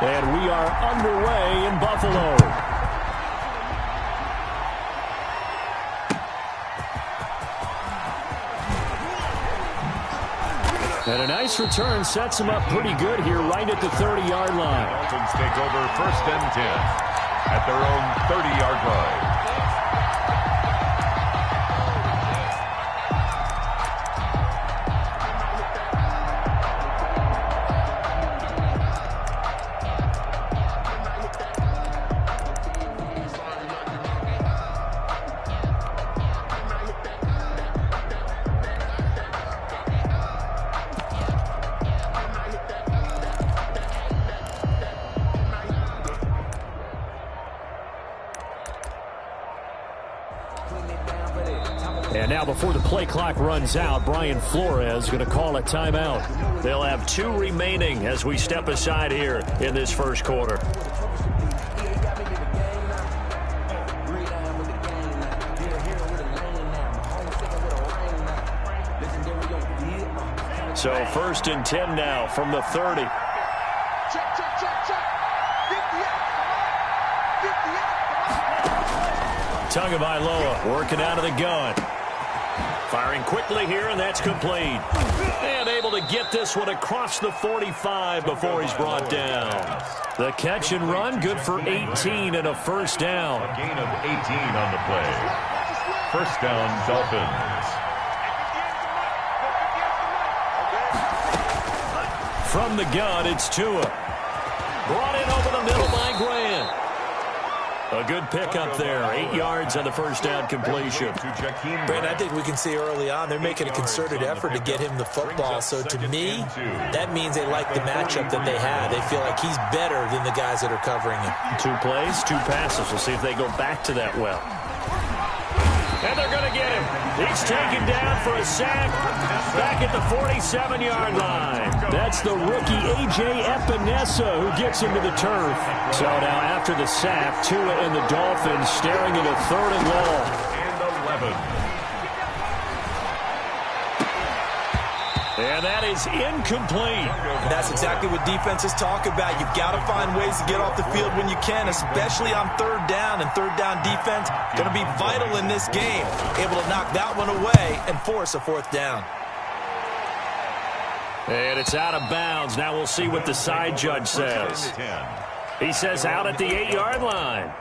And we are underway in Buffalo. And a nice return sets them up pretty good here right at the 30-yard line. Dolphins take over 1st and 10 at their own 30-yard line. And now before the play clock runs out, Brian Flores is going to call a timeout. They'll have 2 remaining as we step aside here in this first quarter. So 1st and 10 now from the 30. Check, check, check, check. 58. 58. Tagovailoa working out of the gun. Firing quickly here, and that's complete. And able to get this one across the 45 before he's brought down. The catch and run, good for 18 and a first down. A gain of 18 on the play. First down, Dolphins. From the gun, it's Tua. Brought in over the middle by Grant. A good pickup there. 8 yards on the first down completion. Brandon, I think we can see early on they're making a concerted effort to get him the football. So to me, that means they like the matchup that they have. They feel like he's better than the guys that are covering him. 2 plays, 2 passes. We'll see if they go back to that well. And they're going to get him. He's taken down for a sack back at the 47-yard line. That's the rookie A.J. Epinesa who gets him to the turf. So now after the sack, Tua and the Dolphins staring at a 3rd and long. And 11. And that is incomplete. And that's exactly what defenses talk about. You've got to find ways to get off the field when you can, especially on 3rd down. And 3rd down defense going to be vital in this game. Able to knock that one away and force a 4th down. And it's out of bounds. Now we'll see what the side judge says. He says out at the 8-yard line.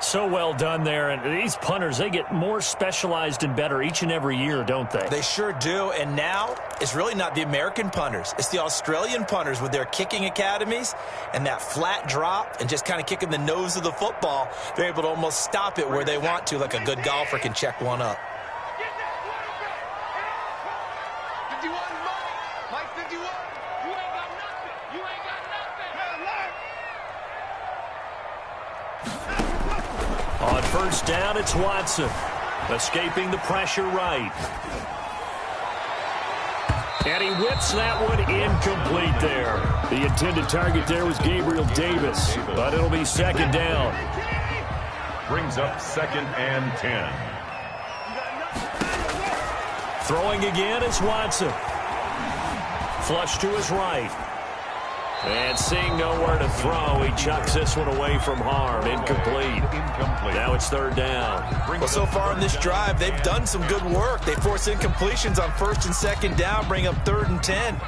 So well done there. And these punters, they get more specialized and better each and every year, don't they? They sure do. And now it's really not the American punters. It's the Australian punters with their kicking academies and that flat drop and just kind of kicking the nose of the football. They're able to almost stop it where they want to, like a good golfer can check one up. On 1st down, it's Watson. Escaping the pressure right. And he whips that one incomplete there. The intended target there was Gabriel Davis, but it'll be 2nd down. Brings up 2nd and 10. Throwing again is Watson. Flush to his right. And seeing nowhere to throw, he chucks this one away from harm. Incomplete. Now it's 3rd down. Well, so far in this drive, they've done some good work. They force incompletions on 1st and 2nd down, bring up 3rd and 10.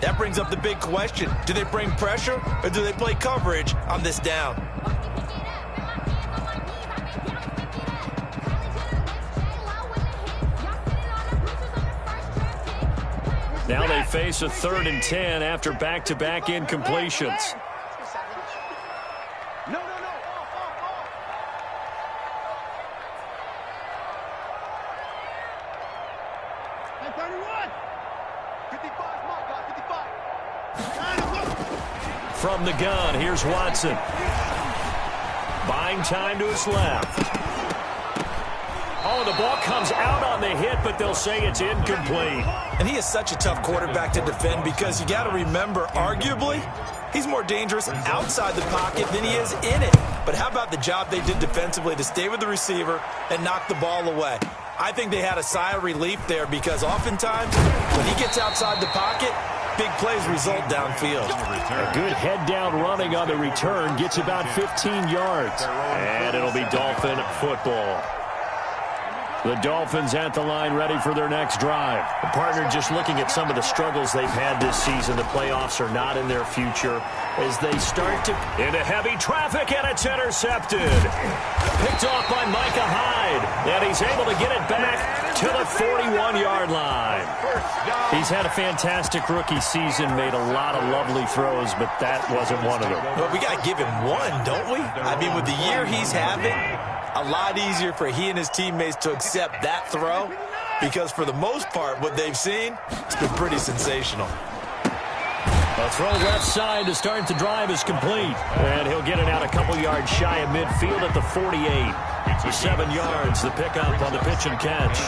That brings up the big question. Do they bring pressure or do they play coverage on this down? Now they face a 3rd and 10 after back-to-back incompletions. No. Hey, 31. 55, my God, 55. From the gun, here's Watson. Buying time to his left. Oh, the ball comes out on the hit, but they'll say it's incomplete. And he is such a tough quarterback to defend because you got to remember, arguably, he's more dangerous outside the pocket than he is in it. But how about the job they did defensively to stay with the receiver and knock the ball away? I think they had a sigh of relief there because oftentimes when he gets outside the pocket, big plays result downfield. A good head-down running on the return gets about 15 yards. And it'll be Dolphin football. The Dolphins at the line ready for their next drive. The partner just looking at some of the struggles they've had this season. The playoffs are not in their future as they start to into heavy traffic, and it's intercepted. Picked off by Micah Hyde, and he's able to get it back to the 41-yard line. He's had a fantastic rookie season, made a lot of lovely throws, but that wasn't one of them. Well, we got to give him one, don't we? I mean, with the year he's having, a lot easier for he and his teammates to accept that throw because for the most part, what they've seen, it's been pretty sensational. A throw left side to start the drive is complete. And he'll get it out a couple yards shy of midfield at the 48. So 7 yards, the pickup on the pitch and catch.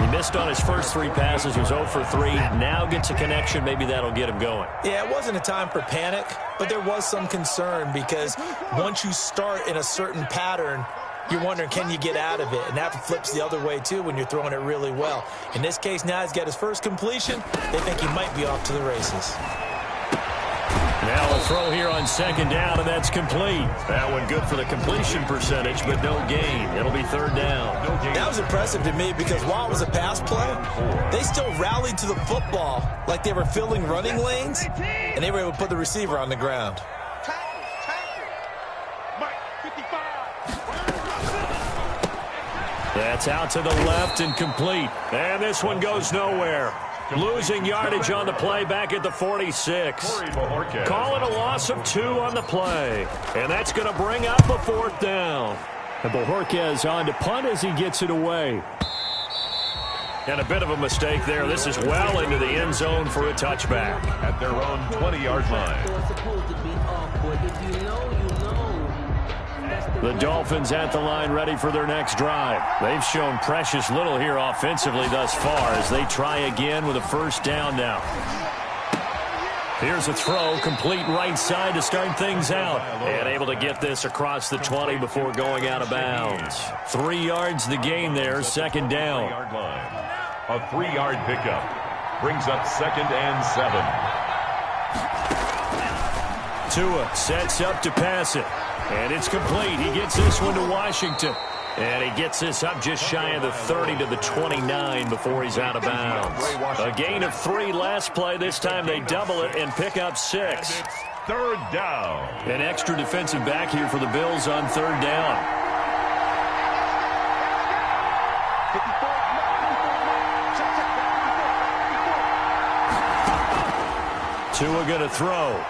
He missed on his first 3 passes, was 0 for 3. Now gets a connection. Maybe that'll get him going. Yeah, it wasn't a time for panic, but there was some concern because once you start in a certain pattern, you're wondering, can you get out of it? And that flips the other way, too, when you're throwing it really well. In this case, now he's got his first completion. They think he might be off to the races. Now a throw here on second down, and that's complete. That one good for the completion percentage, but no gain. It'll be third down. That was impressive to me because while it was a pass play, they still rallied to the football like they were filling running lanes, and they were able to put the receiver on the ground. That's out to the left and complete. And this one goes nowhere. Losing yardage on the play back at the 46. Calling a loss of 2 on the play. And that's going to bring up a 4th down. And Bojorquez on to punt as he gets it away. And a bit of a mistake there. This is well into the end zone for a touchback. At their own 20-yard line. The Dolphins at the line ready for their next drive. They've shown precious little here offensively thus far as they try again with a first down now. Here's a throw, complete right side to start things out. And able to get this across the 20 before going out of bounds. 3 yards the gain there, second down. A 3-yard pickup brings up 2nd and 7. Tua sets up to pass it. And it's complete. He gets this one to Washington. And he gets this up just shy of the 30 to the 29 before he's out of bounds. A gain of 3 last play. This time they double it and pick up 6. Third down. An extra defensive back here for the Bills on third down. Tua going to throw.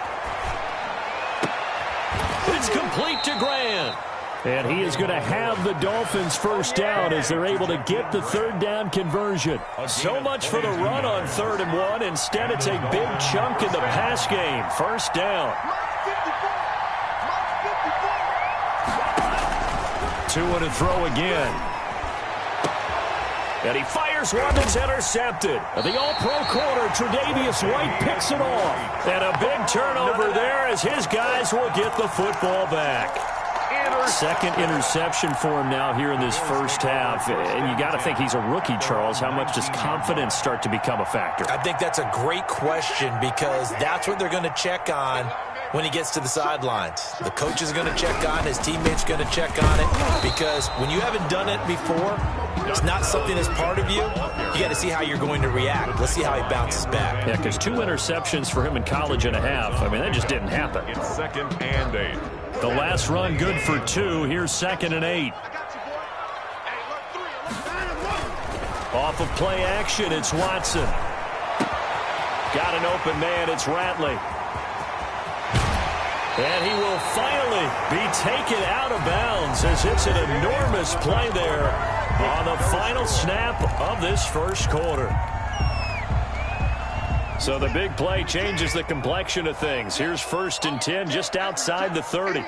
It's complete to Grant. And he is going to have the Dolphins first down as they're able to get the third down conversion. So much for the run on 3rd and 1. Instead, it's a big chunk in the pass game. First down. Tua to throw again. And he fires one that's intercepted. The all-pro corner, Tre'Davious White, picks it off. And a big turnover there as his guys will get the football back. Second interception for him now here in this first half. And you got to think he's a rookie, Charles. How much does confidence start to become a factor? I think that's a great question because that's what they're going to check on when he gets to the sidelines. The coach is going to check on, his teammates going to check on it because when you haven't done it before, it's not something that's part of you. You got to see how you're going to react. Let's see how he bounces back. Yeah, because 2 interceptions for him in college and a half. I mean, that just didn't happen. It's 2nd and 8. The last run good for 2. Here's 2nd and 8. Off of play action, it's Watson. Got an open man, it's Ratley. And he will finally be taken out of bounds as it's an enormous play there on the final snap of this first quarter. So the big play changes the complexion of things. Here's 1st and 10 just outside the 30.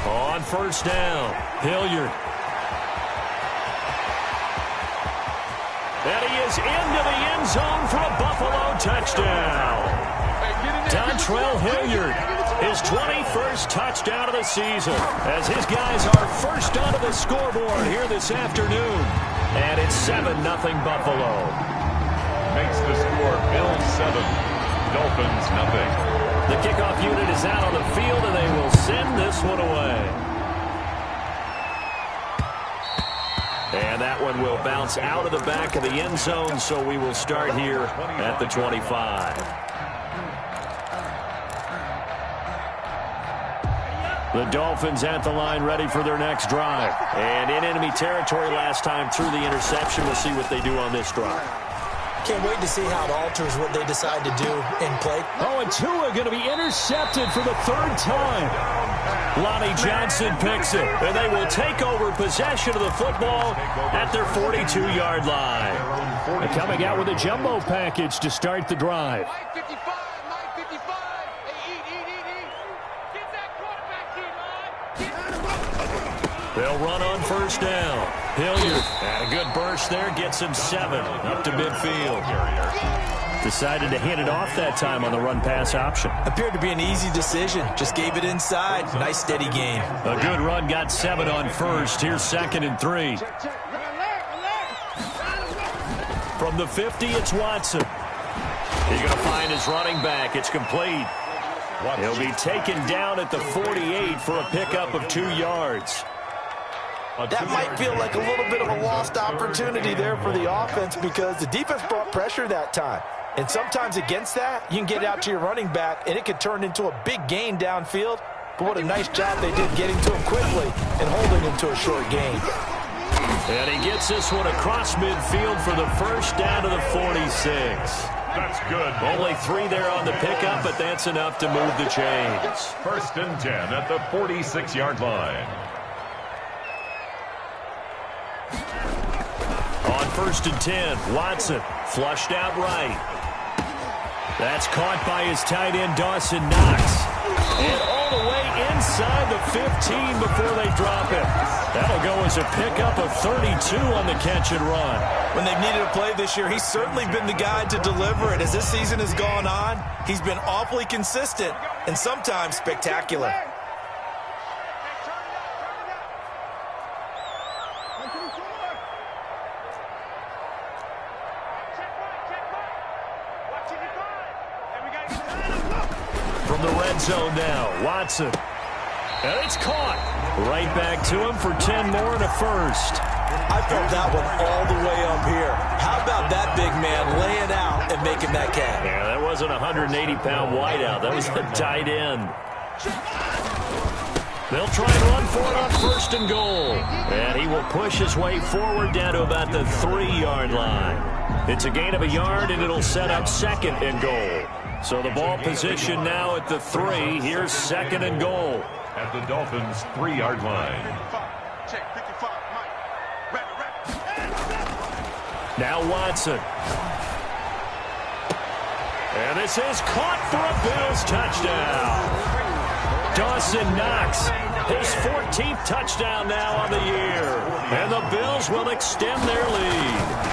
On first down, Hilliard. And he is into the end zone for a Buffalo touchdown. Dontrell Hilliard, his 21st touchdown of the season, as his guys are first onto the scoreboard here this afternoon. And it's 7-0 Buffalo. makes the score Bills 7, Dolphins nothing. The kickoff unit is out on the field, and they will send this one away. And that one will bounce out of the back of the end zone, so we will start here at the 25. The Dolphins at the line ready for their next drive. And in enemy territory last time through the interception. We'll see what they do on this drive. Can't wait to see how it alters what they decide to do in play. Oh, and Tua going to be intercepted for the third time. Lonnie Johnson picks it, and they will take over possession of the football at their 42-yard line. And coming out with a jumbo package to start the drive. Mike 55, Mike 55. Hey, eat. Get that quarterback here, man. They'll run on first down. Hilliard, and a good burst there, gets him 7 up to midfield. Decided to hit it off that time on the run-pass option. Appeared to be an easy decision. Just gave it inside. Nice, steady gain. A good run, got 7 on first. Here's 2nd and 3. From the 50, it's Watson. He's going to find his running back. It's complete. He'll be taken down at the 48 for a pickup of 2 yards. That might feel like a little bit of a lost opportunity there for the offense because the defense brought pressure that time. And sometimes against that, you can get out to your running back, and it could turn into a big gain downfield. But what a nice job they did getting to him quickly and holding him to a short gain. And he gets this one across midfield for the first down to the 46. That's good. Only 3 there on the pickup, but that's enough to move the chains. 1st and 10 at the 46-yard line. On 1st and 10, Watson flushed out right. That's caught by his tight end, Dawson Knox. And all the way inside the 15 before they drop it. That'll go as a pickup of 32 on the catch and run. When they've needed a play this year, he's certainly been the guy to deliver it. As this season has gone on, he's been awfully consistent and sometimes spectacular. From the red zone now, Watson. And it's caught. Right back to him for 10 more and a first. I felt that one all the way up here. How about that big man laying out and making that catch? Yeah, that wasn't a 180-pound wideout. That was the tight end. They'll try and run for it on 1st and goal. And he will push his way forward down to about the 3-yard line. It's a gain of a yard, and it'll set up 2nd and goal. So the ball position now at the 3. Here's 2nd and goal. At the Dolphins' 3-yard line. Check 55, Mike. Ready. Now Watson. And this is caught for a Bills touchdown. Dawson Knox, his 14th touchdown now on the year. And the Bills will extend their lead.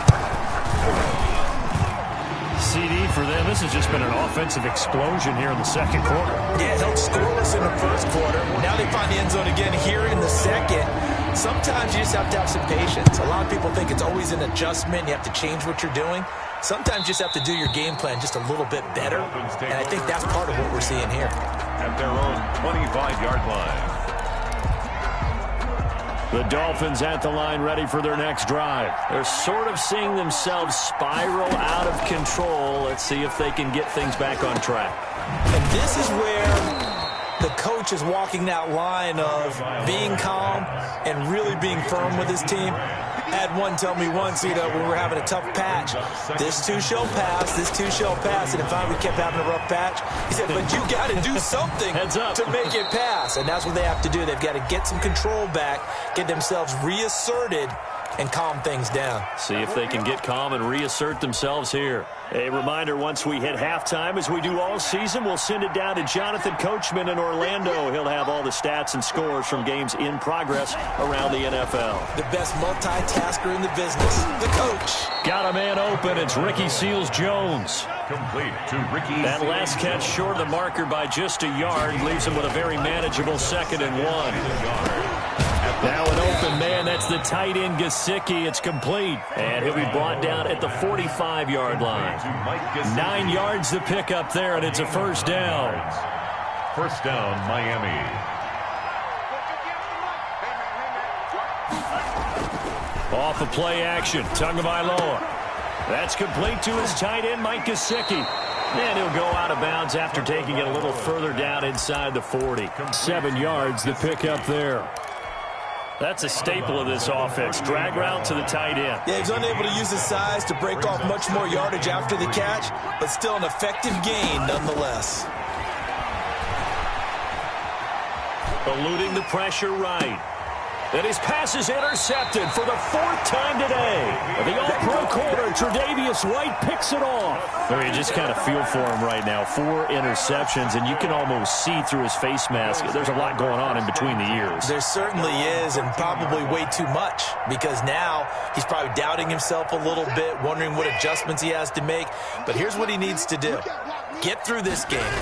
CD for them. This has just been an offensive explosion here in the 2nd quarter. Yeah, held scoreless in the 1st quarter. Now they find the end zone again here in the 2nd. Sometimes you just have to have some patience. A lot of people think it's always an adjustment. You have to change what you're doing. Sometimes you just have to do your game plan just a little bit better. And I think that's part of what we're seeing here. At their own 25-yard line. The Dolphins at the line ready for their next drive. They're sort of seeing themselves spiral out of control. Let's see if they can get things back on track. And this is where the coach is walking that line of being calm and really being firm with his team. I had one tell me once, when we were having a tough patch, this too shall pass, this too shall pass. And if we kept having a rough patch, he said, but you got to do something to make it pass. And that's what they have to do. They've got to get some control back, get themselves reasserted, and calm things down. See if they can get calm and reassert themselves here. A reminder, once we hit halftime, as we do all season, we'll send it down to Jonathan Coachman in Orlando. He'll have all the stats and scores from games in progress around the NFL. The best multitasker in the business, the coach. Got a man open. It's Ricky Seals-Jones. Complete to Ricky. That last catch short of the marker by just a yard leaves him with a very manageable 2nd and 1. Now an open man. That's the tight end, Gesicki. It's complete. And he'll be brought down at the 45-yard line. 9 yards to pick up there, and it's a first down. First down, Miami. Off of play action. Tagovailoa. That's complete to his tight end, Mike Gesicki. And he'll go out of bounds after taking it a little further down inside the 40. 7 yards to pick up there. That's a staple of this offense. Drag route to the tight end. Yeah, he's unable to use his size to break off much more yardage after the catch, but still an effective gain nonetheless. Eluding the pressure right. And his pass is intercepted for the 4th time today. The all-pro corner, Tre'Davious White, picks it off. I mean, you just kind of feel for him right now. 4 interceptions, and you can almost see through his face mask. There's a lot going on in between the ears. There certainly is, and probably way too much, because now he's probably doubting himself a little bit, wondering what adjustments he has to make. But here's what he needs to do. Get through this game.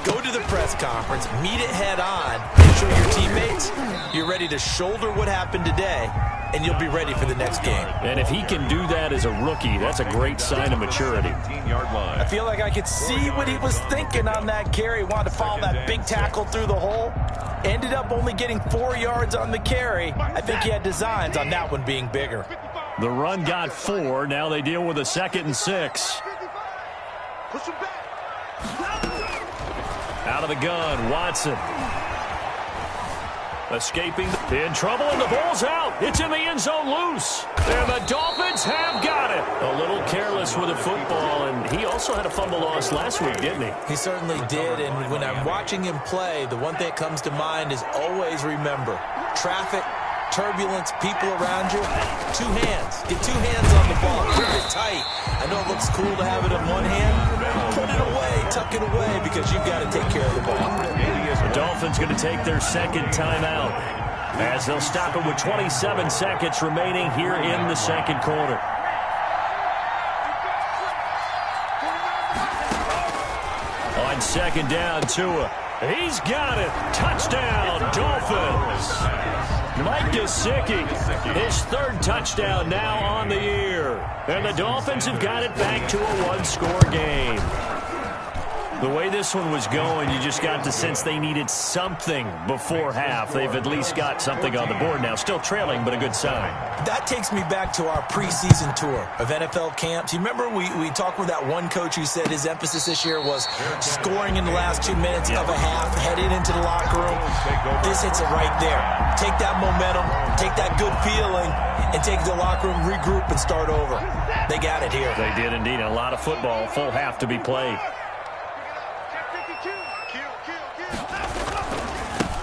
Go to the press conference, meet it head on, and show your teammates you're ready to shoulder what happened today, and you'll be ready for the next game. And if he can do that as a rookie, that's a great sign of maturity. I feel like I could see what he was thinking on that carry. Wanted to follow that big tackle through the hole. Ended up only getting 4 yards on the carry. I think he had designs on that one being bigger. The run got 4. Now they deal with a 2nd and 6. Push him back. Out of the gun, Watson. Escaping. In trouble, and the ball's out. It's in the end zone loose. And the Dolphins have got it. A little careless with the football, and he also had a fumble loss last week, didn't he? He certainly did, and when I'm watching him play, the one thing that comes to mind is always remember, traffic, turbulence, people around you, 2 hands. Get 2 hands on the ball, grip it tight. I know it looks cool to have it in one hand. Put it away, tuck it away, because you've got to take care of the ball. The Dolphins going to take their 2nd timeout as they'll stop it with 27 seconds remaining here in the 2nd quarter. On 2nd down, Tua. He's got it. Touchdown, Dolphins. Mike Gesicki, his 3rd touchdown now on the year. And the Dolphins have got it back to a 1-score game. The way this one was going, you just got the sense they needed something before half. They've at least got something on the board now. Still trailing, but a good sign. That takes me back to our preseason tour of NFL camps. You remember we talked with that one coach who said his emphasis this year was scoring in the last 2 minutes of a half, headed into the locker room. This hits it right there. Take that momentum, take that good feeling, and take the locker room, regroup, and start over. They got it here. They did indeed. A lot of football, full half to be played.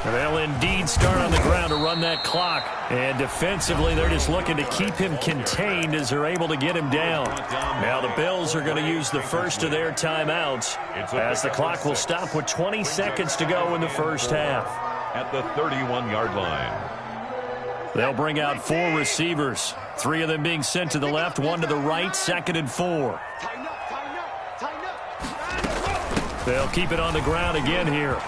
They'll indeed start on the ground to run that clock. And defensively, they're just looking to keep him contained as they're able to get him down. Now the Bills are going to use the first of their timeouts as the clock will stop with 20 seconds to go in the first half. At the 31-yard line. They'll bring out 4 receivers. 3 of them being sent to the left, 1 to the right, 2nd and 4. They'll keep it on the ground again here.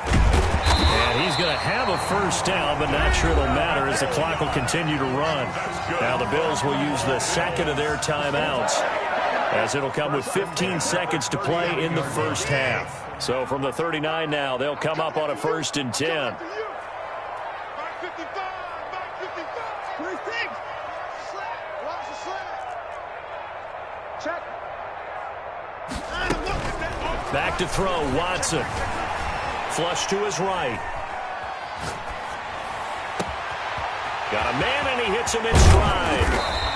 And he's going to have a first down, but not sure it'll matter as the clock will continue to run. Now the Bills will use the 2nd of their timeouts as it'll come with 15 seconds to play in the first half. So from the 39 now, they'll come up on a 1st and 10. Back to throw, Watson. Flush to his right. Got a man, and he hits him in stride.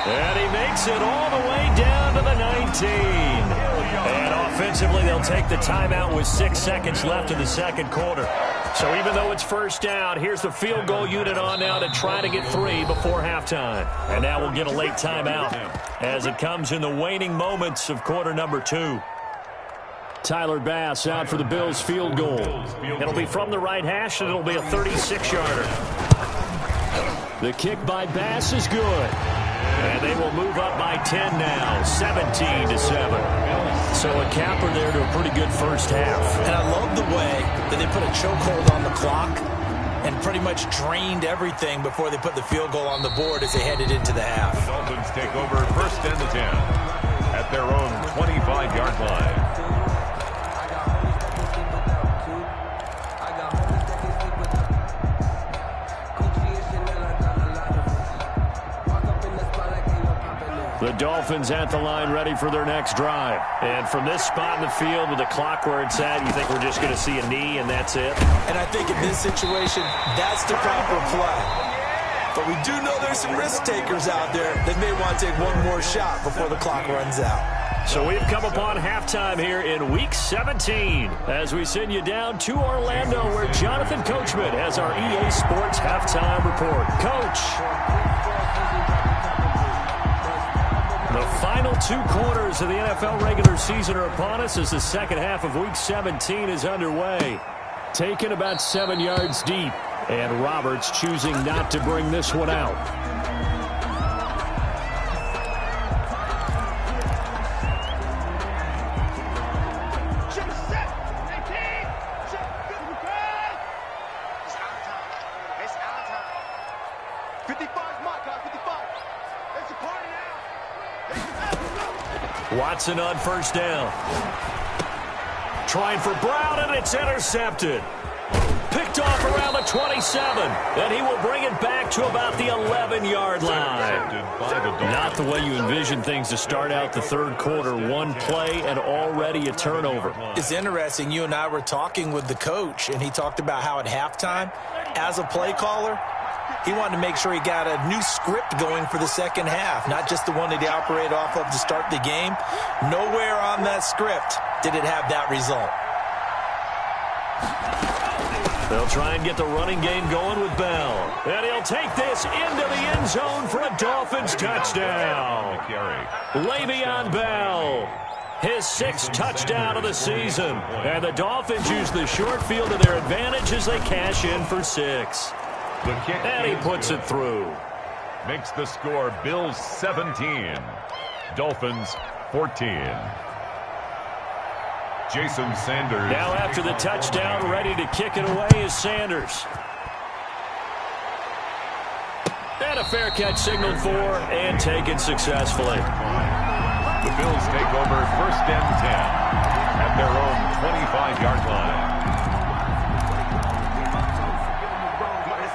And he makes it all the way down to the 19. And offensively, they'll take the timeout with 6 seconds left in the 2nd quarter. So even though it's first down, here's the field goal unit on now to try to get 3 before halftime. And now we'll get a late timeout as it comes in the waning moments of quarter number 2. Tyler Bass out for the Bills field goal. It'll be from the right hash, and it'll be a 36-yarder. The kick by Bass is good. And they will move up by 10 now, 17-7. So a capper there to a pretty good first half. And I love the way that they put a chokehold on the clock and pretty much drained everything before they put the field goal on the board as they headed into the half. The Dolphins take over first and 10 at their own 25-yard line. The Dolphins at the line ready for their next drive. And from this spot in the field with the clock where it's at, you think we're just going to see a knee and that's it? And I think in this situation, that's the proper play. But we do know there's some risk takers out there that may want to take one more shot before the clock runs out. So we've come upon halftime here in Week 17 as we send you down to Orlando where Jonathan Coachman has our EA Sports halftime report. Coach. The final 2 quarters of the NFL regular season are upon us as the second half of Week 17 is underway. Taken about 7 yards deep, and Roberts choosing not to bring this one out. Watson on first down. Trying for Braun, and it's intercepted. Picked off around the 27, and he will bring it back to about the 11-yard line. Not the way you envision things to start out the third quarter. One play and already a turnover. It's interesting. You and I were talking with the coach, and he talked about how at halftime, as a play caller, he wanted to make sure he got a new script going for the second half, not just the one that he operated off of to start the game. Nowhere on that script did it have that result. They'll try and get the running game going with Bell. And he'll take this into the end zone for a Dolphins touchdown. Le'Veon Bell, his 6th touchdown of the season. And the Dolphins use the short field to their advantage as they cash in for 6. And he puts it through. Makes the score Bills 17, Dolphins 14. Jason Sanders. Now after the touchdown, ready to kick it away is Sanders. And a fair catch signaled for and taken successfully. The Bills take over first and 10 at their own 25-yard line.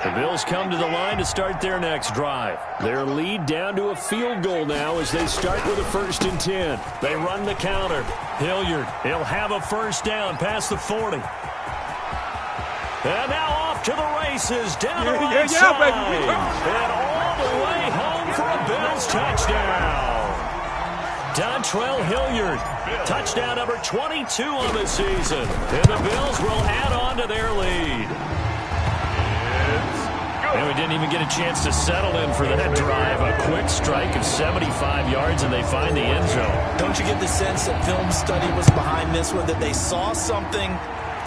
The Bills come to the line to start their next drive. Their lead down to a field goal now as they start with a first and 10. They run the counter. Hilliard, he'll have a first down past the 40. And now off to the races down the right side. And all the way home for a Bills touchdown. Dontrell Hilliard, touchdown number 22 on the season. And the Bills will add on to their lead. And we didn't even get a chance to settle in for that drive. A quick strike of 75 yards, and they find the end zone. Don't you get the sense that film study was behind this one, that they saw something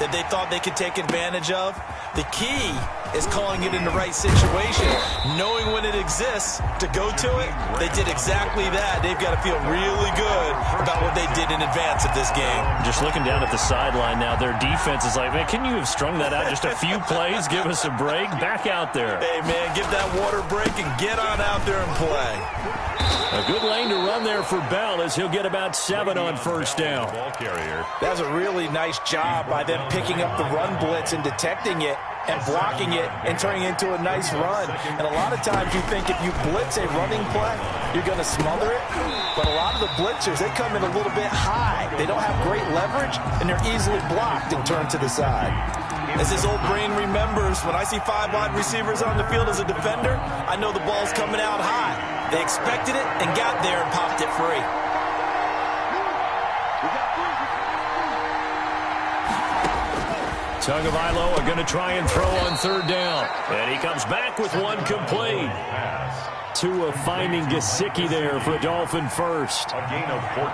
that they thought they could take advantage of? The key is calling it in the right situation, knowing when it exists to go to it. They did exactly that. They've got to feel really good about what they did in advance of this game. Just looking down at the sideline now, their defense is like, man, can you have strung that out just a few plays? Give us a break. Back out there. Hey, man, give that water break and get on out there and play. A good lane to run there for Bell as he'll get about 7 on first down. Ball carrier. That was a really nice job by them picking up the run blitz and detecting it and blocking it and turning it into a nice run. And a lot of times you think if you blitz a running play, you're going to smother it. But a lot of the blitzers, they come in a little bit high. They don't have great leverage, and they're easily blocked and turned to the side. As his old brain remembers, when I see 5 wide receivers on the field as a defender, I know the ball's coming out high. They expected it and got there and popped it free. Tagovailoa going to try and throw on third down. And he comes back with one complete. Tua finding Gesicki there for Dolphin first. A gain of 14.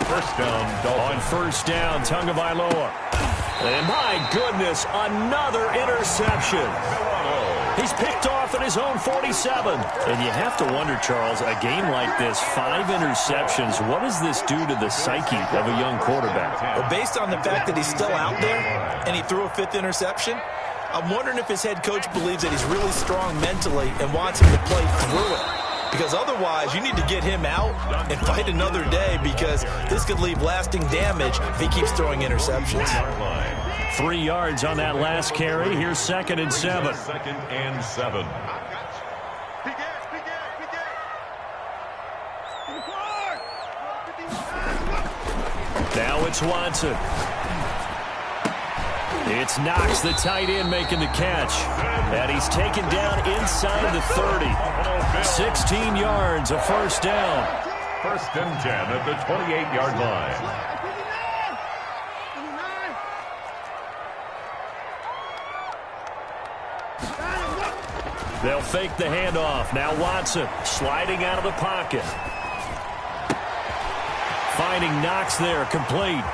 First down, Dolphins. On first down, Tagovailoa. And my goodness, another interception. He's picked off at his own 47. And you have to wonder, Charles, a game like this, 5 interceptions, what does this do to the psyche of a young quarterback? Well, based on the fact that he's still out there and he threw a 5th interception, I'm wondering if his head coach believes that he's really strong mentally and wants him to play through it. Because otherwise, you need to get him out and fight another day, because this could leave lasting damage if he keeps throwing interceptions. 3 yards on that last carry. Here's 2nd and 7. 2nd and 7. Now it's Watson. It's Knox, the tight end, making the catch. And he's taken down inside the 30. 16 yards, a first down. 1st and 10 at the 28-yard line. They'll fake the handoff. Now Watson sliding out of the pocket. Finding Knox there, complete.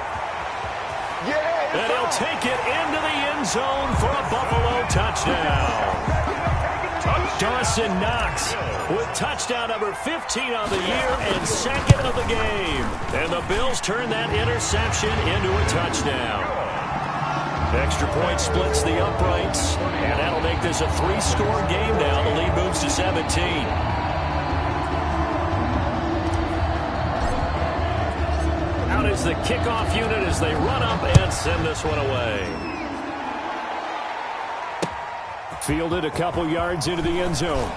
And he'll take it into the end zone for a Buffalo touchdown. Dawson Knox with touchdown number 15 on the year and 2nd of the game. And the Bills turn that interception into a touchdown. Extra point splits the uprights, and that'll make this a 3-score game now. The lead moves to 17. Out is the kickoff unit as they run up and send this one away. Fielded a couple yards into the end zone.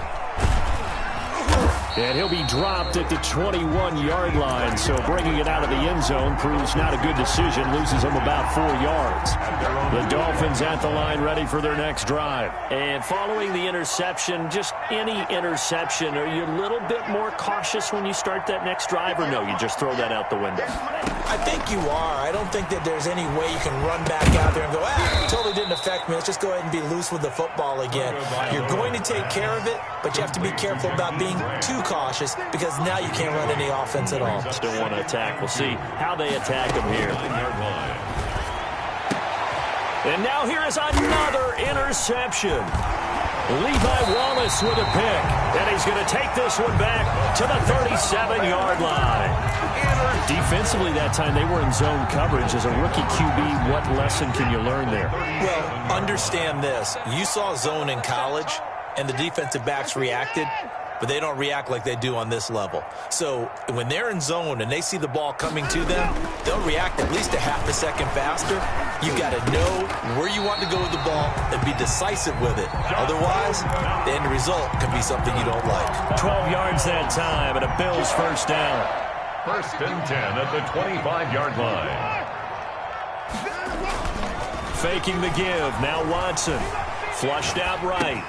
And he'll be dropped at the 21-yard line, so bringing it out of the end zone proves not a good decision. Loses him about 4 yards. The Dolphins at the line, ready for their next drive. And following the interception, just any interception, are you a little bit more cautious when you start that next drive, or no, you just throw that out the window? I think you are. I don't think that there's any way you can run back out there and go, totally didn't affect me. Let's just go ahead and be loose with the football again. You're going to take care of it, but you have to be careful about being too cautious, because now you can't run any offense at all. Still want to attack. We'll see how they attack him here. And now here is another interception. Levi Wallace with a pick, and he's going to take this one back to the 37-yard line. Defensively that time, they were in zone coverage. As a rookie QB, what lesson can you learn there? Well, understand this. You saw zone in college, and the defensive backs reacted, but they don't react like they do on this level. So when they're in zone and they see the ball coming to them, they'll react at least a half a second faster. You've got to know where you want to go with the ball and be decisive with it. Otherwise, the end result can be something you don't like. 12 yards that time, and a Bills first down. 1st and 10 at the 25-yard line. Faking the give. Now Watson. Flushed out right.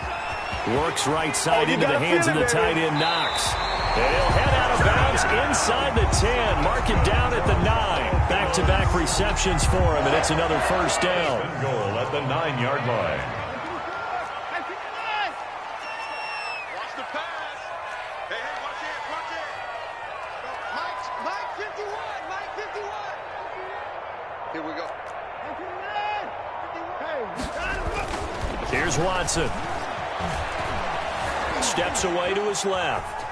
Works right side into the hands of the tight end, Knox. And he'll head out of bounds inside the 10. Mark it down at the 9. Back-to-back receptions for him, and it's another first down. Goal at the 9-yard line. Watch the pass. Hey, watch it, watch it. Mike 51, Mike 51. Here we go. Here's Watson. Steps away to his left.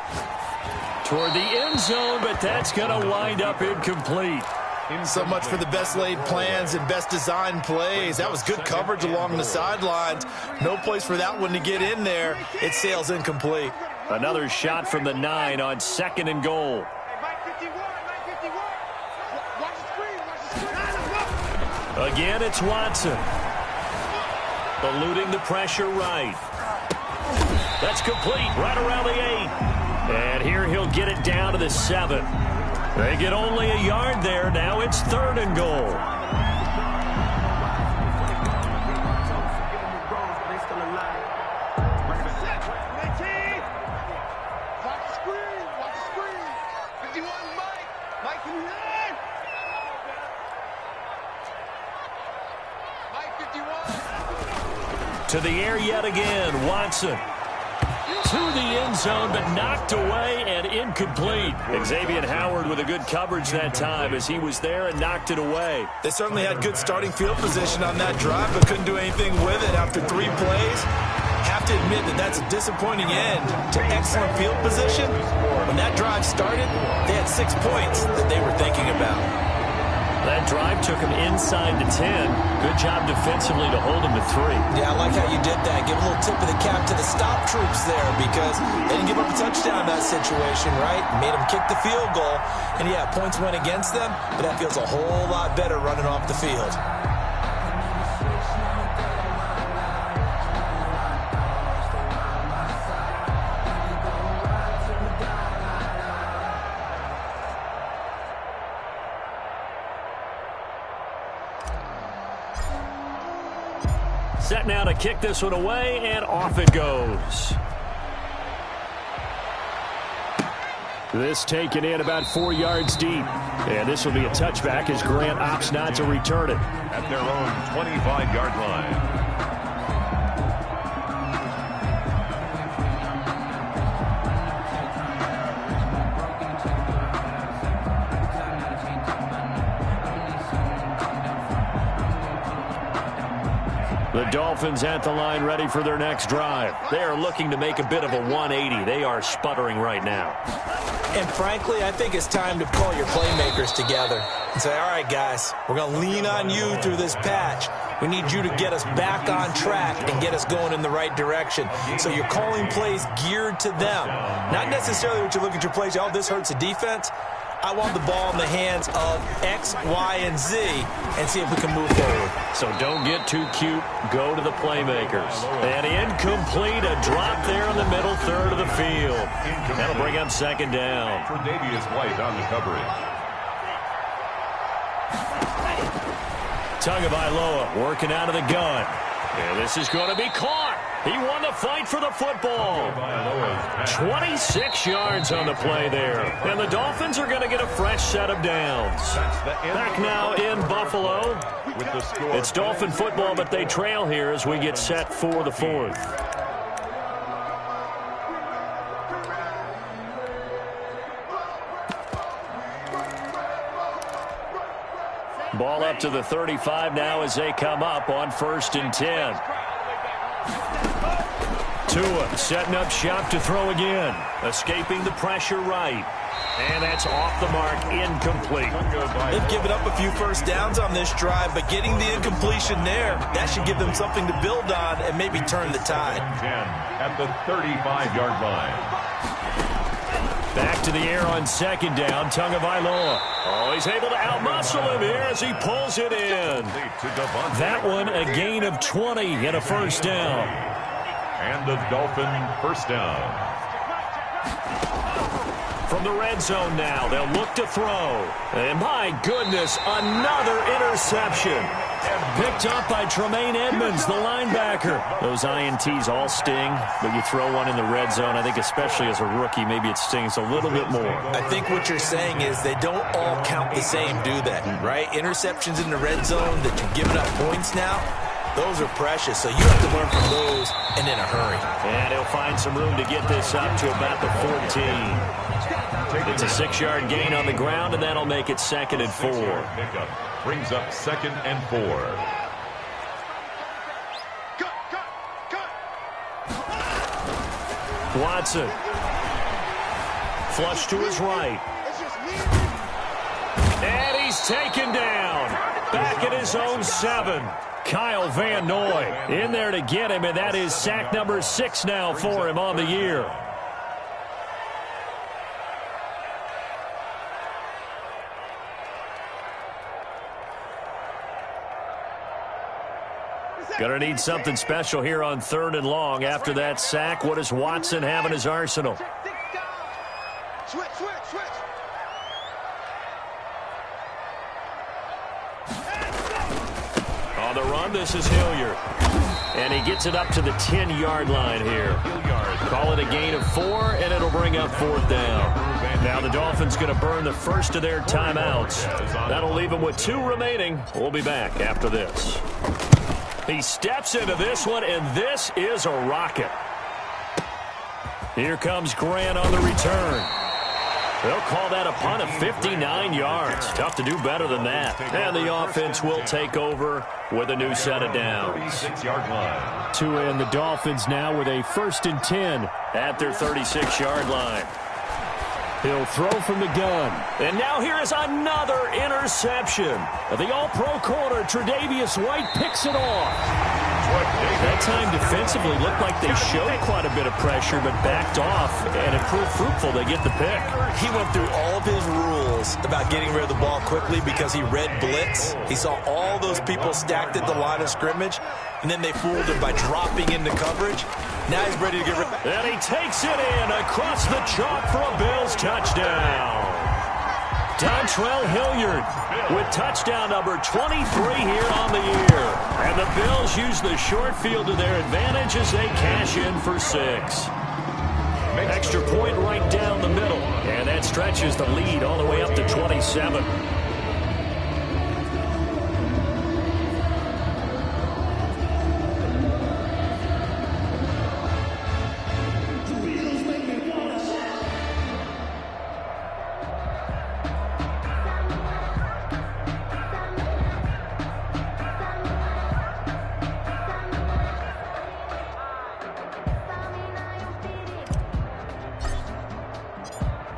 Toward the end zone, but that's going to wind up incomplete. So much for the best laid plans and best designed plays. That was good coverage along the sidelines. No place for that one to get in there. It sails incomplete. Another shot from the 9 on 2nd and goal. Mike 51, Mike 51. Watch the screen, watch the screen. Again, it's Watson. Eluding the pressure right. That's complete right around the 8. And here he'll get it down to the 7. They get only a yard there. Now it's 3rd and goal. Watch the screen, watch the screen. 51, Mike. Mike 51. Mike 51. To the air yet again, Watson. To the end zone, but knocked away and incomplete. Xavier Howard with a good coverage that time as he was there and knocked it away. They certainly had good starting field position on that drive, but couldn't do anything with it after 3 plays. Have to admit that that's a disappointing end to excellent field position. When that drive started, they had 6 points that they were thinking about. That drive took him inside the 10. Good job defensively to hold him to 3. Yeah, I like how you did that. Give a little tip of the cap to the stop troops there because they didn't give up a touchdown in that situation, right? Made them kick the field goal. And, yeah, points went against them, but that feels a whole lot better running off the field. Set now to kick this one away, and off it goes. This taken in about 4 yards deep. And this will be a touchback as Grant opts not to return it. At their own 25-yard line. The Dolphins at the line ready for their next drive. They are looking to make a bit of a 180. They are sputtering right now. And frankly, I think it's time to call your playmakers together and say, all right, guys, we're going to lean on you through this patch. We need you to get us back on track and get us going in the right direction. So you're calling plays geared to them. Not necessarily what you look at your plays, oh, this hurts the defense. I want the ball in the hands of X, Y, and Z and see if we can move forward. So don't get too cute. Go to the playmakers. And incomplete, a drop there in the middle third of the field. That'll bring up second down. For Davius White on the coverage. Tagovailoa working out of the gun. And this is going to be caught. He won the fight for the football. 26 yards on the play there. And the Dolphins are going to get a fresh set of downs. Back now in Buffalo. It's Dolphin football, but they trail here as we get set for the fourth. Ball up to the 35 now as they come up on 1st and 10. Tua setting up shop to throw again. Escaping the pressure right. And that's off the mark, incomplete. They've given up a few first downs on this drive, but getting the incompletion there, that should give them something to build on and maybe turn the tide. 10 at the 35-yard line. Back to the air on second down, Tagovailoa. Oh, he's able to outmuscle him here as he pulls it in. That one a gain of 20 and a first down. And the Dolphin first down. From the red zone now, they'll look to throw. And my goodness, another interception. Picked up by Tremaine Edmonds, the linebacker. Those INTs all sting, but you throw one in the red zone, I think especially as a rookie, maybe it stings a little bit more. I think what you're saying is they don't all count the same, do they? Right? Interceptions in the red zone that you're giving up points now, those are precious, so you have to learn from those and in a hurry. And he'll find some room to get this up to about the 14. It's a 6-yard gain on the ground, and that'll make it 2nd and 4. Pickup brings up 2nd and 4. Watson. Flush to his right. And he's taken down. Back at his own 7. Kyle Van Noy in there to get him, and that is sack number 6 now for him on the year. Gonna need something special here on 3rd and long. After that sack, what does Watson have in his arsenal? Switch. On the run, this is Hilliard. And he gets it up to the 10-yard line here. Call it a gain of 4, and it'll bring up 4th down. Now the Dolphins going to burn the first of their timeouts. That'll leave them with 2 remaining. We'll be back after this. He steps into this one, and this is a rocket. Here comes Grant on the return. They'll call that a punt of 59 yards. Tough to do better than that. And the offense will take over with a new set of downs. Tua and the Dolphins now with a 1st and 10 at their 36-yard line. He'll throw from the gun. And now here is another interception. The all-pro corner, Tre'Davious White, picks it off. That time defensively looked like they showed quite a bit of pressure but backed off, and it proved fruitful. They get the pick. He went through all of his rules about getting rid of the ball quickly because he read blitz. He saw all those people stacked at the line of scrimmage, and then they fooled him by dropping into coverage. Now he's ready to get rid. And he takes it in across the chalk for a Bills touchdown. Dontrell Hilliard with touchdown number 23 here on the year. And the Bills use the short field to their advantage as they cash in for 6. Extra point right down the middle. And that stretches the lead all the way up to 27.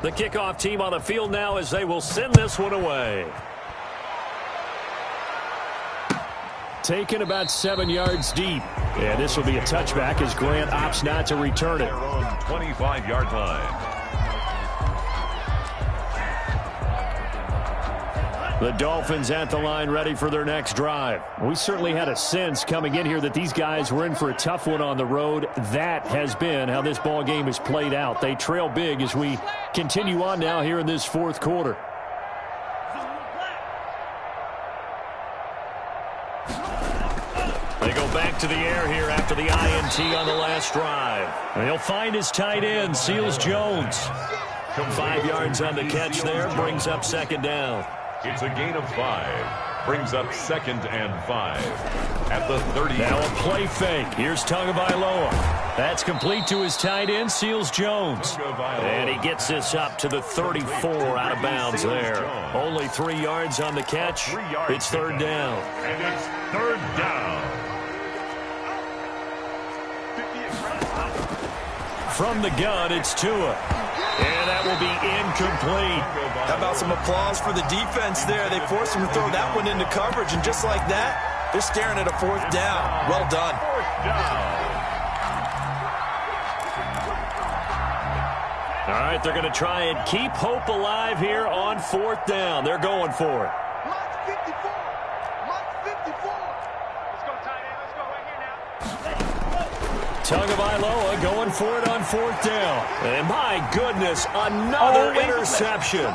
The kickoff team on the field now as they will send this one away. Taken about 7 yards deep. And this will be a touchback as Grant opts not to return it. Their own 25-yard line. The Dolphins at the line ready for their next drive. We certainly had a sense coming in here that these guys were in for a tough one on the road. That has been how this ball game has played out. They trail big as we continue on now here in this fourth quarter. They go back to the air here after the INT on the last drive. And he'll find his tight end, Seals Jones. 5 yards on the catch there, brings up second down. It's a gain of 5. Brings up 2nd and 5. At the 30. Now a play fake. Here's Tagovailoa. That's complete to his tight end, Seals Jones. And he gets this up to the 34 out of bounds there. Only 3 yards on the catch. It's third down. And it's third down. From the gun, it's Tua. And that will be incomplete. How about some applause for the defense there? They forced him to throw that one into coverage, and just like that, they're staring at a fourth down. Well done. All right, they're going to try and keep hope alive here on fourth down. They're going for it. Mark 54. Mark 54. Let's go, tight end. Let's go right here now. Tagovailoa going for it on fourth down. And my goodness, another interception.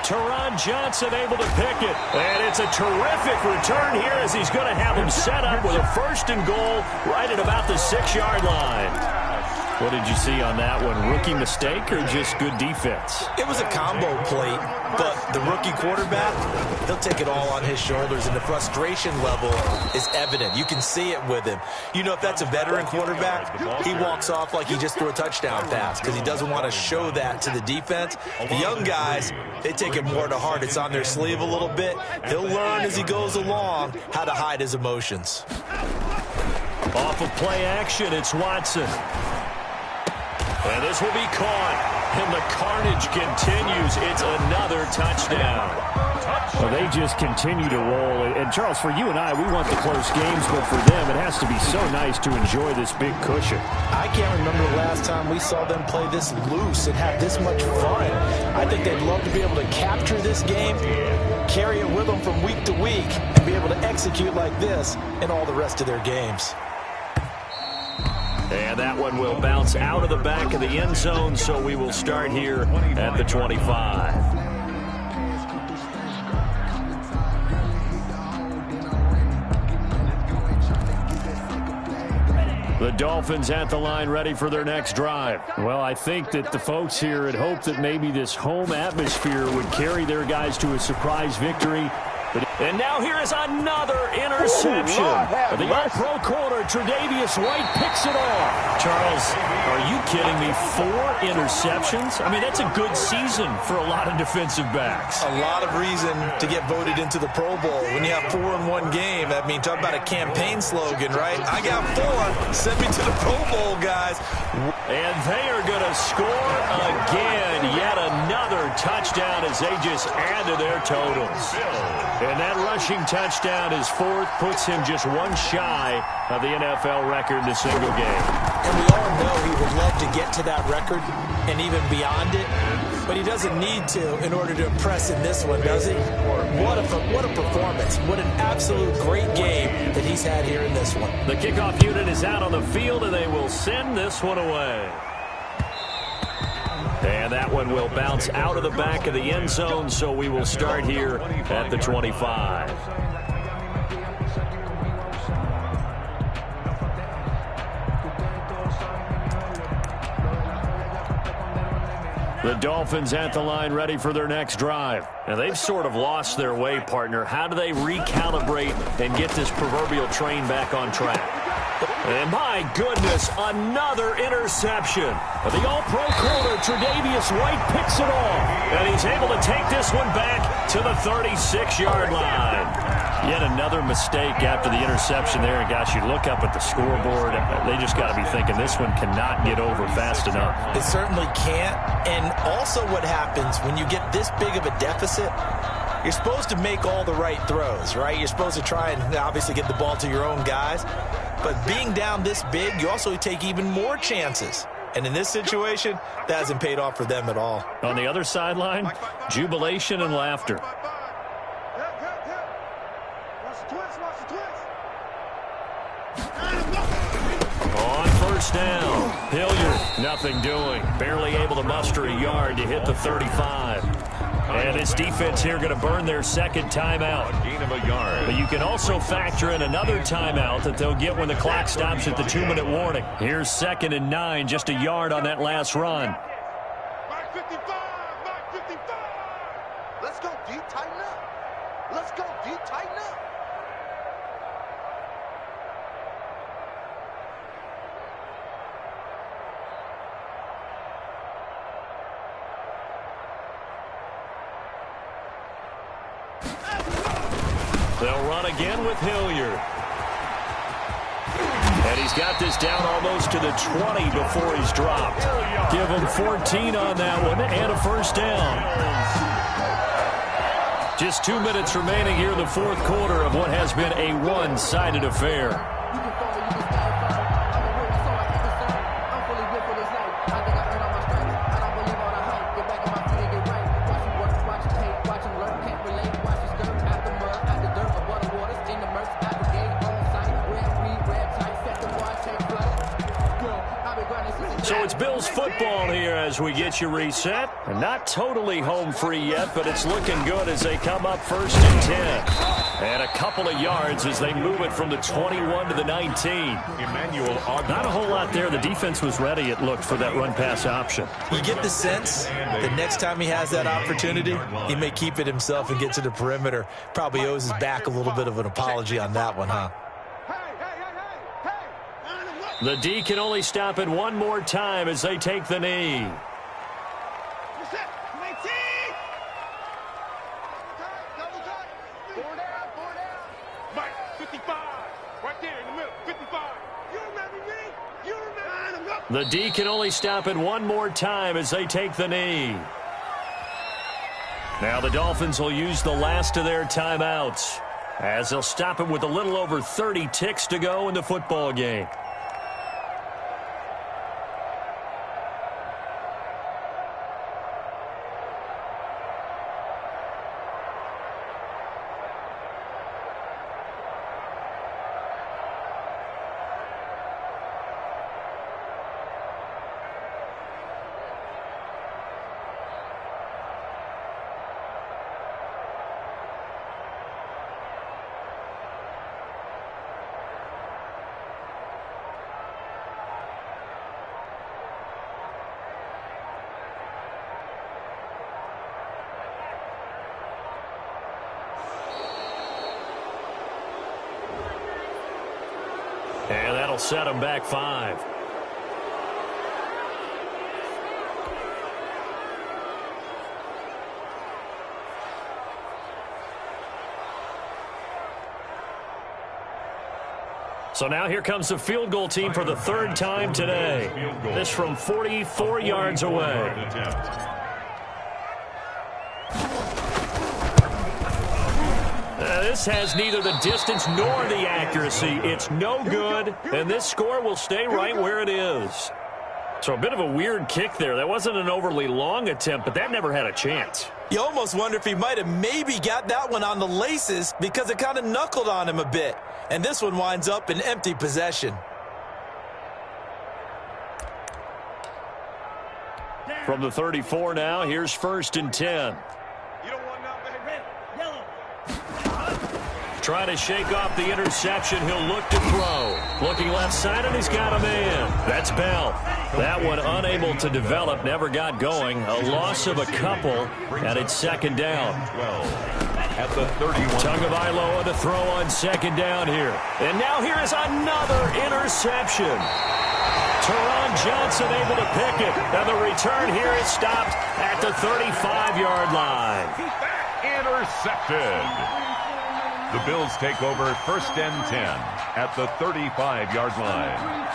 Teron Johnson able to pick it. And it's a terrific return here as he's going to have him set up with a 1st and goal right at about the 6-yard line. What did you see on that one? Rookie mistake or just good defense? It was a combo plate, but the rookie quarterback, he'll take it all on his shoulders, and the frustration level is evident. You can see it with him. You know, if that's a veteran quarterback, he walks off like he just threw a touchdown pass because he doesn't want to show that to the defense. The young guys, they take it more to heart. It's on their sleeve a little bit. He'll learn as he goes along how to hide his emotions. Off of play action, it's Watson. And this will be caught. And the carnage continues. It's another touchdown. Well, they just continue to roll. And, Charles, for you and I, we want the close games, but for them, it has to be so nice to enjoy this big cushion. I can't remember the last time we saw them play this loose and have this much fun. I think they'd love to be able to capture this game, carry it with them from week to week, and be able to execute like this in all the rest of their games. And that one will bounce out of the back of the end zone, so we will start here at the 25. The Dolphins at the line ready for their next drive. Well, I think that the folks here had hoped that maybe this home atmosphere would carry their guys to a surprise victory. But And now here is another interception. The All-Pro corner, Tre'Davious White, picks it off. Charles, are you kidding me? 4 interceptions? I mean, that's a good season for a lot of defensive backs. A lot of reason to get voted into the Pro Bowl. When you have 4 in one game, I mean, talk about a campaign slogan, right? I got 4. Send me to the Pro Bowl, guys. And they are going to score again. Yet another touchdown as they just add to their totals. And that rushing touchdown is 4th, puts him just 1 shy of the NFL record in a single game. And we all know he would love to get to that record and even beyond it, but he doesn't need to in order to impress in this one, does he? What a performance. What an absolute great game that he's had here in this one. The kickoff unit is out on the field, and they will send this one away. And that one will bounce out of the back of the end zone, so we will start here at the 25. The Dolphins at the line ready for their next drive. And they've sort of lost their way, partner. How do they recalibrate and get this proverbial train back on track? And my goodness, another interception. The All-Pro corner, Tre'Davious White, picks it off. And he's able to take this one back to the 36-yard line. Yet another mistake after the interception there. And gosh, you look up at the scoreboard, they just got to be thinking this one cannot get over fast enough. It certainly can't. And also what happens when you get this big of a deficit, you're supposed to make all the right throws, right? You're supposed to try and obviously get the ball to your own guys. But being down this big, you also take even more chances. And in this situation, that hasn't paid off for them at all. On the other sideline, jubilation and laughter. On first down, Hilliard, nothing doing. Barely able to muster a yard to hit the 35. And this defense here going to burn their second timeout. Gain of a yard. But you can also factor in another timeout that they'll get when the clock stops at the 2-minute warning. Here's 2nd and 9, just a yard on that last run. Mike 55, Mike 55. Let's go, D, tighten up. Let's go, D, tighten up. They'll run again with Hilliard. And he's got this down almost to the 20 before he's dropped. Give him 14 on that one and a first down. Just 2 minutes remaining here in the 4th quarter of what has been a one-sided affair. So it's Bills football here as we get you reset. And not totally home free yet, but it's looking good as they come up 1st and 10. And a couple of yards as they move it from the 21 to the 19. Emmanuel Ogden. Not a whole lot there. The defense was ready, it looked, for that run-pass option. You get the sense that next time he has that opportunity, he may keep it himself and get to the perimeter. Probably owes his back a little bit of an apology on that one, huh? The D can only stop it one more time as they take the knee. Mike 55, right there in the middle, 55. You remember me? You remember me? The D can only stop it one more time as they take the knee. Now the Dolphins will use the last of their timeouts as they'll stop it with a little over 30 ticks to go in the football game. That'll set them back 5. So now here comes the field goal team for the 3rd time today. This from 44 yards away. This has neither the distance nor the accuracy. It's no good, and this score will stay right where it is. So a bit of a weird kick there. That wasn't an overly long attempt, but that never had a chance. You almost wonder if he might have maybe got that one on the laces because it kind of knuckled on him a bit. And this one winds up in empty possession. From the 34 now, here's 1st and 10. Trying to shake off the interception. He'll look to throw. Looking left side, and he's got a man. That's Bell. That one unable to develop, never got going. A loss of a couple, and it's 2nd down. 12 at the 31. Tagovailoa to throw on 2nd down here. And now here is another interception. Teron Johnson able to pick it. And the return here is stopped at the 35-yard line. Intercepted. The Bills take over 1st and 10 at the 35-yard line.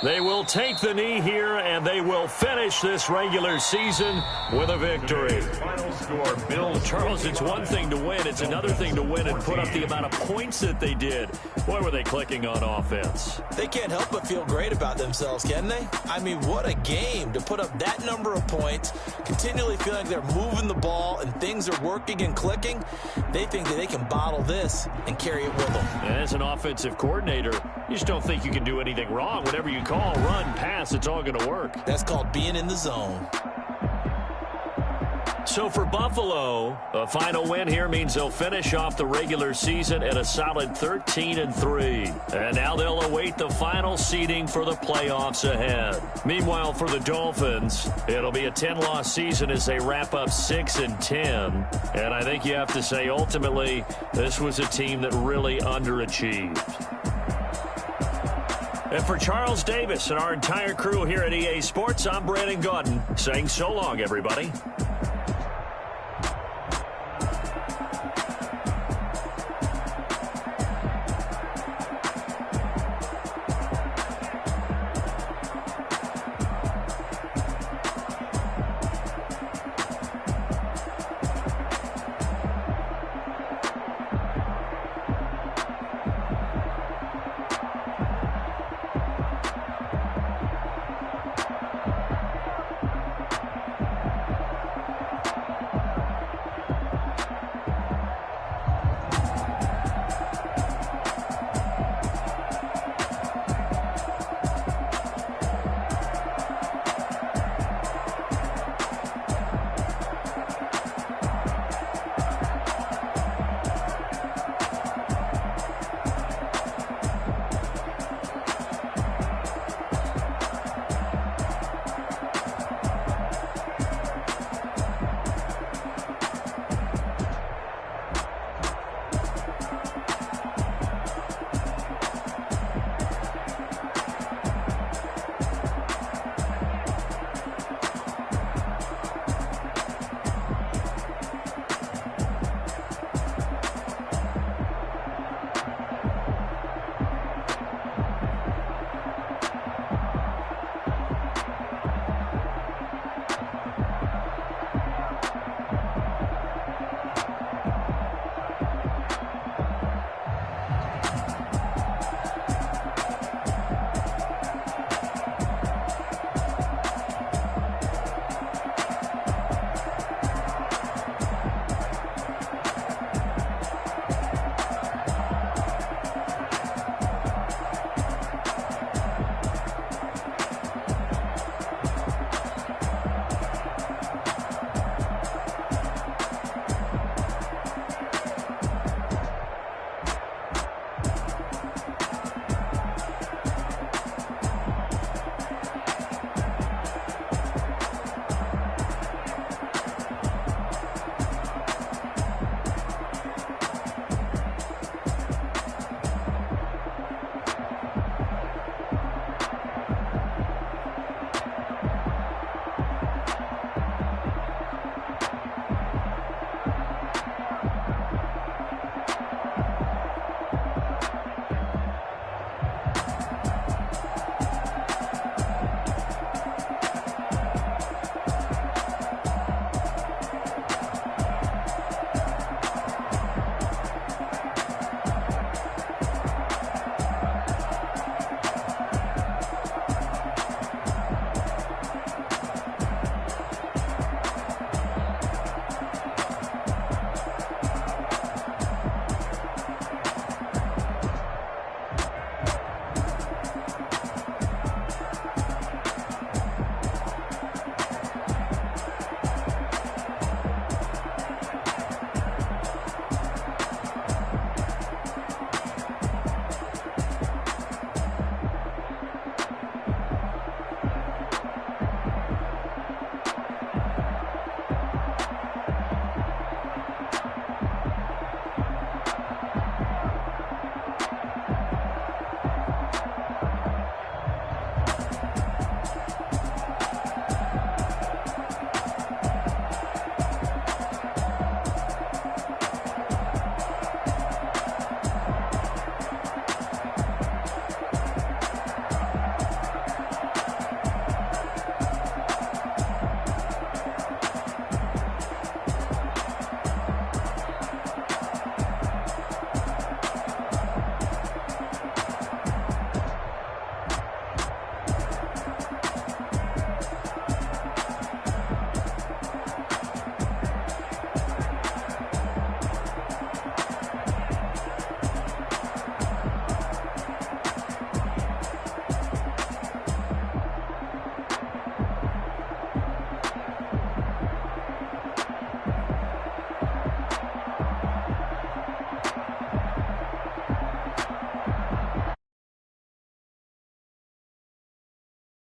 They will take the knee here, and they will finish this regular season with a victory. Final score, Bills. Charles, it's one thing to win. It's another thing to win and put up the amount of points that they did. Boy, were they clicking on offense. They can't help but feel great about themselves, can they? I mean, what a game to put up that number of points, continually feeling like they're moving the ball and things are working and clicking. They think that they can bottle this and carry it with them. And as an offensive coordinator, you just don't think you can do anything wrong. Whatever you call, run, pass, it's all going to work. That's called being in the zone. So for Buffalo, a final win here means they'll finish off the regular season at a solid 13-3. And now they'll await the final seeding for the playoffs ahead. Meanwhile, for the Dolphins, it'll be a 10-loss season as they wrap up 6-10. And I think you have to say, ultimately, this was a team that really underachieved. And for Charles Davis and our entire crew here at EA Sports, I'm Brandon Gaudin saying so long, everybody.